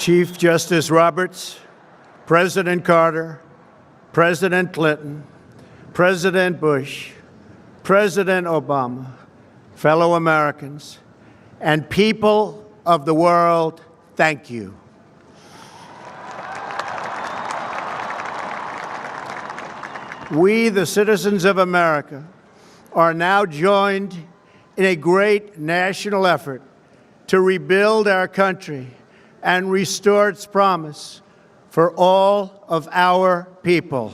Chief Justice Roberts, President Carter, President Clinton, President Bush, President Obama, fellow Americans, and people of the world, thank you. We, the citizens of America, are now joined in a great national effort to rebuild our country and restore its promise for all of our people.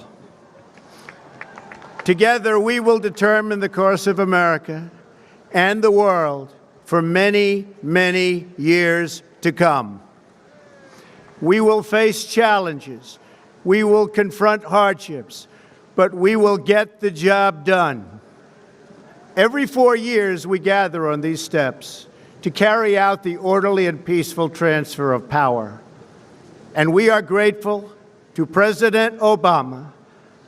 Together, we will determine the course of America and the world for many, many years to come. We will face challenges. We will confront hardships, but we will get the job done. Every 4 years, we gather on these steps to carry out the orderly and peaceful transfer of power. And we are grateful to President Obama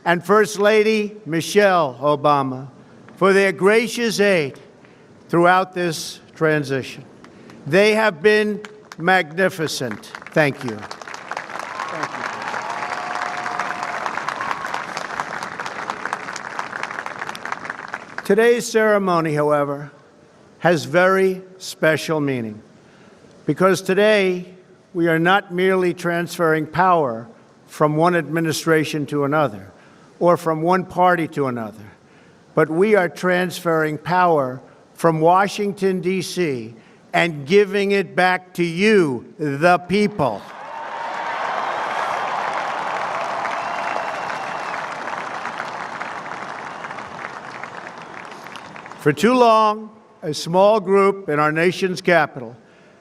and First Lady Michelle Obama for their gracious aid throughout this transition. They have been magnificent. Thank you. Thank you. Today's ceremony, however, has very special meaning, because today we are not merely transferring power from one administration to another or from one party to another, but we are transferring power from Washington, D.C., and giving it back to you, the people. For too long, a small group in our nation's capital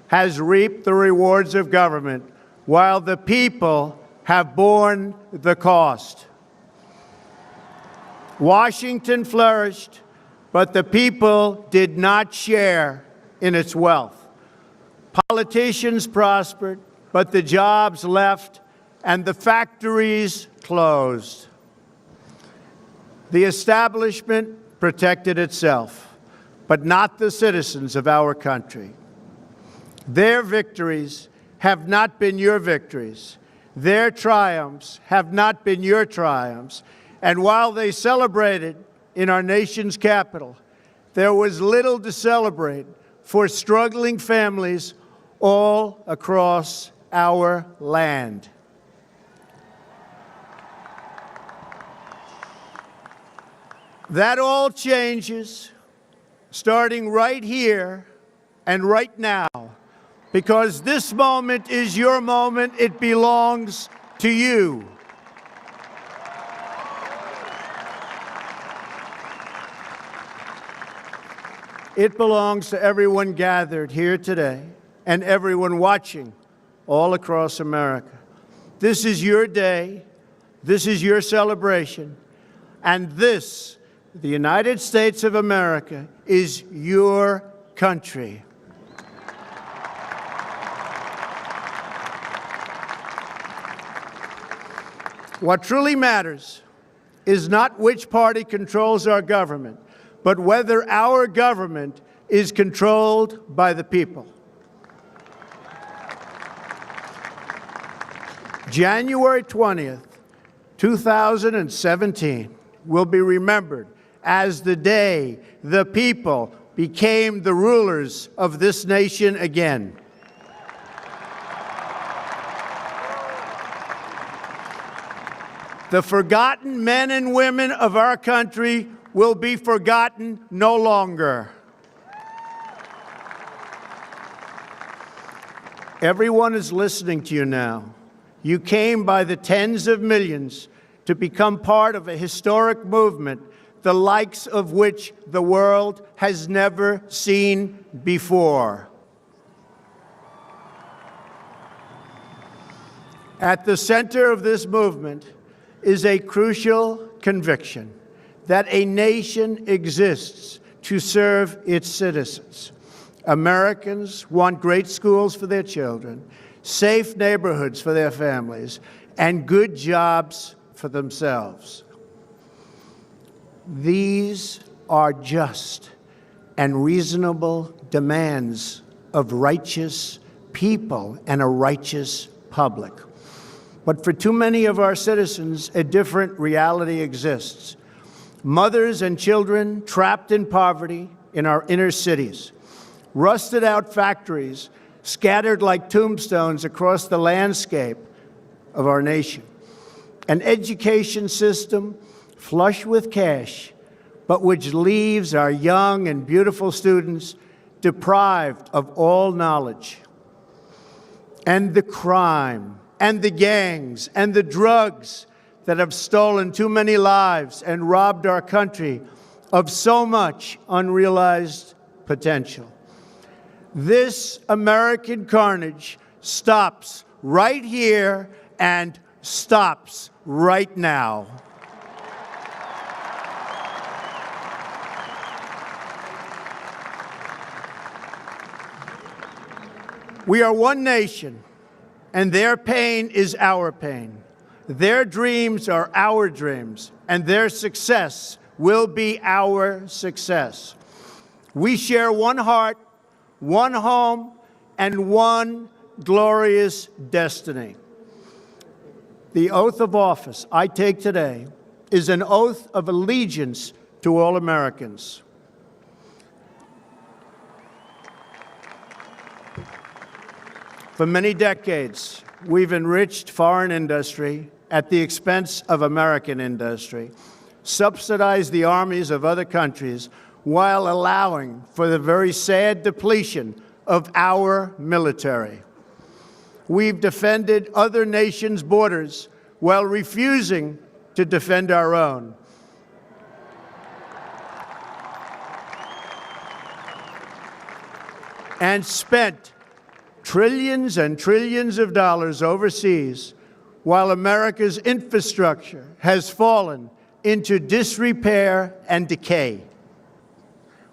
has reaped the rewards of government while the people have borne the cost. Washington flourished, but the people did not share in its wealth. Politicians prospered, but the jobs left and the factories closed. The establishment protected itself, but not the citizens of our country. Their victories have not been your victories. Their triumphs have not been your triumphs. And while they celebrated in our nation's capital, there was little to celebrate for struggling families all across our land. That all changes starting right here and right now, because this moment is your moment. It belongs to you. It belongs to everyone gathered here today and everyone watching all across America. This is your day. This is your celebration. And this, the United States of America, is your country. What truly matters is not which party controls our government, but whether our government is controlled by the people. January 20th, 2017 will be remembered as the day the people became the rulers of this nation again. The forgotten men and women of our country will be forgotten no longer. Everyone is listening to you now. You came by the tens of millions to become part of a historic movement, the likes of which the world has never seen before. At the center of this movement is a crucial conviction that a nation exists to serve its citizens. Americans want great schools for their children, safe neighborhoods for their families, and good jobs for themselves. These are just and reasonable demands of righteous people and a righteous public. But for too many of our citizens, a different reality exists. Mothers and children trapped in poverty in our inner cities, rusted out factories scattered like tombstones across the landscape of our nation, an education system flush with cash, but which leaves our young and beautiful students deprived of all knowledge. And the crime, and the gangs, and the drugs that have stolen too many lives and robbed our country of so much unrealized potential. This American carnage stops right here and stops right now. We are one nation, and their pain is our pain. Their dreams are our dreams, and their success will be our success. We share one heart, one home, and one glorious destiny. The oath of office I take today is an oath of allegiance to all Americans. For many decades, we've enriched foreign industry at the expense of American industry, subsidized the armies of other countries while allowing for the very sad depletion of our military. We've defended other nations' borders while refusing to defend our own. And spent trillions and trillions of dollars overseas while America's infrastructure has fallen into disrepair and decay.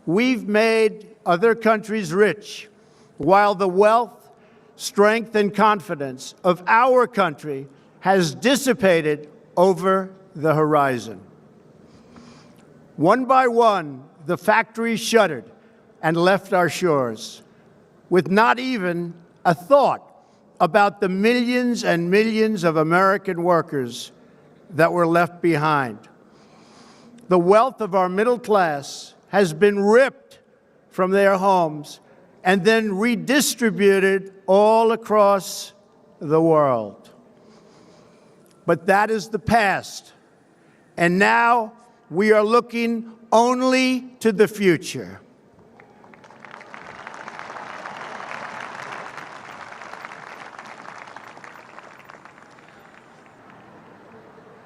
We've made other countries rich while the wealth, strength, and confidence of our country has dissipated over the horizon. One by one, the factories shuttered and left our shores, with not even a thought about the millions and millions of American workers that were left behind. The wealth of our middle class has been ripped from their homes and then redistributed all across the world. But that is the past, and now we are looking only to the future.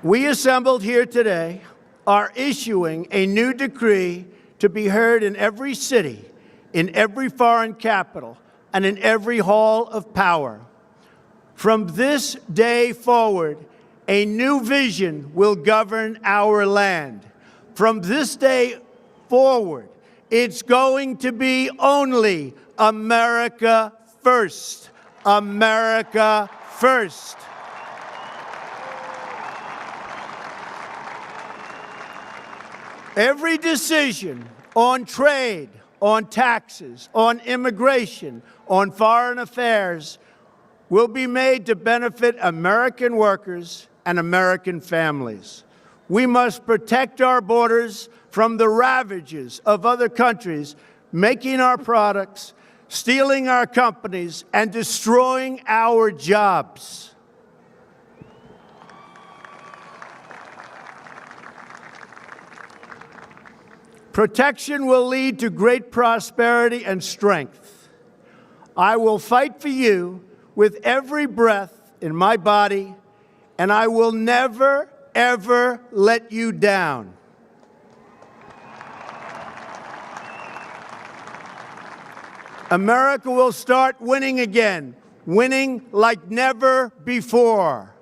We assembled here today are issuing a new decree to be heard in every city, in every foreign capital, and in every hall of power. From this day forward, a new vision will govern our land. From this day forward, it's going to be only America first. America first. Every decision on trade, on taxes, on immigration, on foreign affairs will be made to benefit American workers and American families. We must protect our borders from the ravages of other countries making our products, stealing our companies, and destroying our jobs. Protection will lead to great prosperity and strength. I will fight for you with every breath in my body, and I will never, ever let you down. America will start winning again, winning like never before.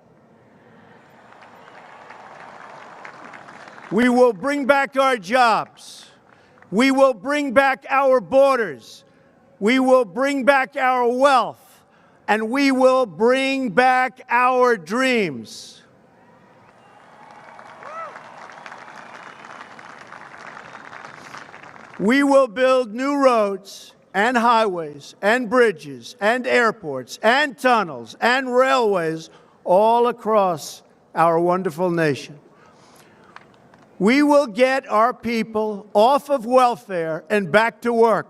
We will bring back our jobs. We will bring back our borders. We will bring back our wealth. And we will bring back our dreams. We will build new roads and highways and bridges and airports and tunnels and railways all across our wonderful nation. We will get our people off of welfare and back to work,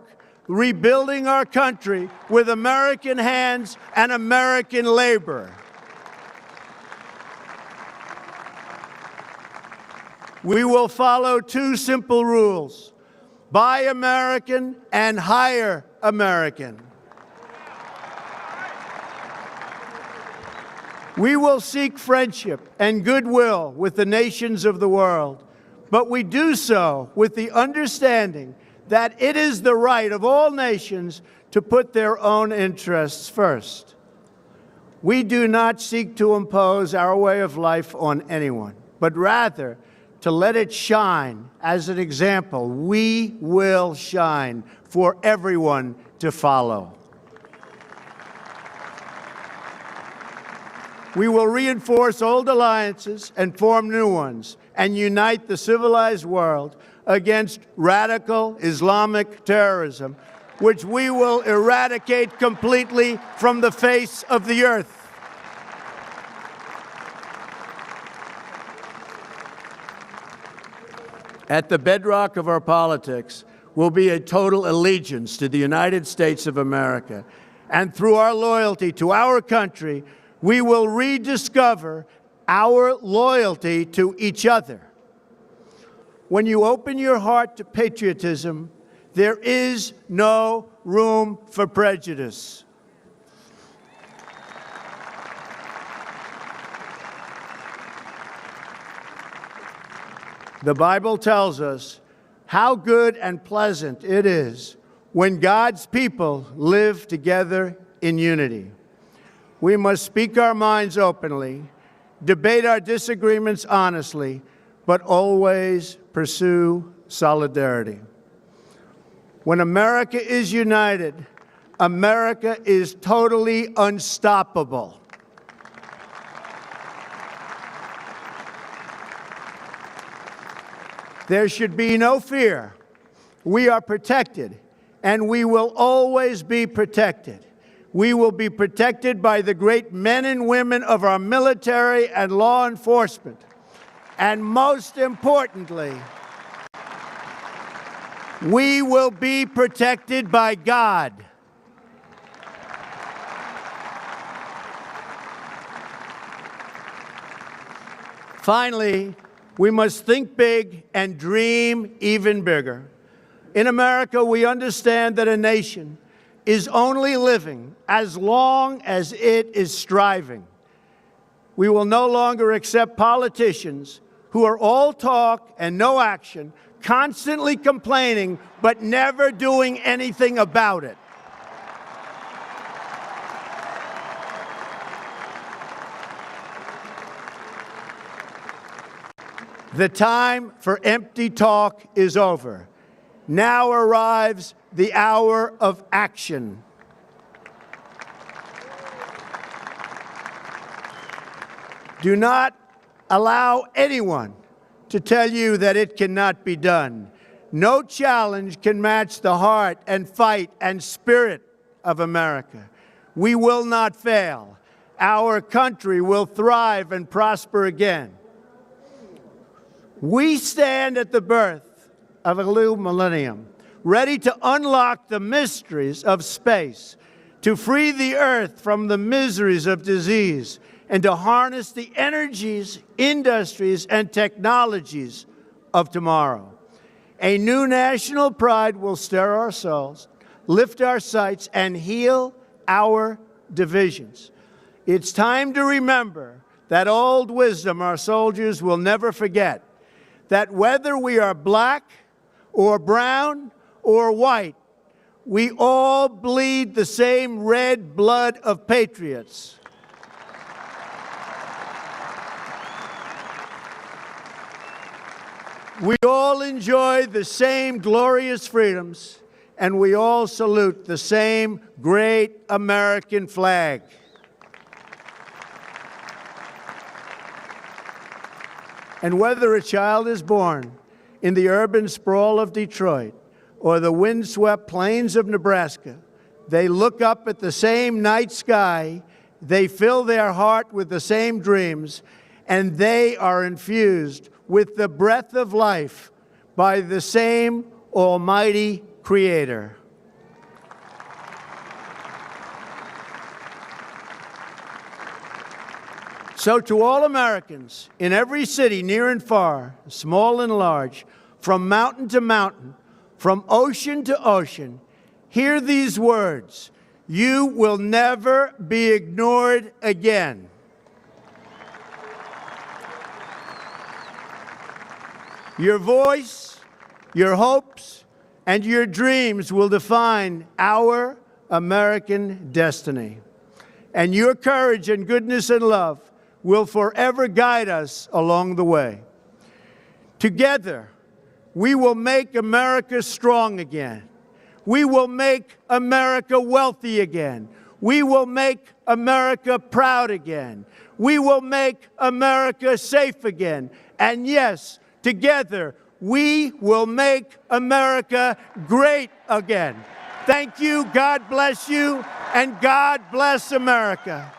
rebuilding our country with American hands and American labor. We will follow two simple rules: buy American and hire American. We will seek friendship and goodwill with the nations of the world, but we do so with the understanding that it is the right of all nations to put their own interests first. We do not seek to impose our way of life on anyone, but rather to let it shine as an example. We will shine for everyone to follow. We will reinforce old alliances and form new ones and unite the civilized world against radical Islamic terrorism, which we will eradicate completely from the face of the earth. At the bedrock of our politics will be a total allegiance to the United States of America. And through our loyalty to our country, we will rediscover our loyalty to each other. When you open your heart to patriotism, there is no room for prejudice. The Bible tells us how good and pleasant it is when God's people live together in unity. We must speak our minds openly, debate our disagreements honestly, but always pursue solidarity. When America is united, America is totally unstoppable. There should be no fear. We are protected, and we will always be protected. We will be protected by the great men and women of our military and law enforcement. And most importantly, we will be protected by God. Finally, we must think big and dream even bigger. In America, we understand that a nation is only living as long as it is striving. We will no longer accept politicians who are all talk and no action, constantly complaining but never doing anything about it. The time for empty talk is over. Now arrives the hour of action. Do not allow anyone to tell you that it cannot be done. No challenge can match the heart and fight and spirit of America. We will not fail. Our country will thrive and prosper again. We stand at the birth of a new millennium, ready to unlock the mysteries of space, to free the earth from the miseries of disease, and to harness the energies, industries, and technologies of tomorrow. A new national pride will stir our souls, lift our sights, and heal our divisions. It's time to remember that old wisdom our soldiers will never forget, that whether we are black or brown or white, we all bleed the same red blood of patriots. We all enjoy the same glorious freedoms, and we all salute the same great American flag. And whether a child is born in the urban sprawl of Detroit or the windswept plains of Nebraska. They look up at the same night sky, they fill their heart with the same dreams, and they are infused with the breath of life by the same Almighty Creator. So to all Americans in every city, near and far, small and large, from mountain to mountain, from ocean to ocean, hear these words: you will never be ignored again. Your voice, your hopes, and your dreams will define our American destiny. And your courage and goodness and love will forever guide us along the way. Together, we will make America strong again. We will make America wealthy again. We will make America proud again. We will make America safe again. And yes, together, we will make America great again. Thank you, God bless you, and God bless America.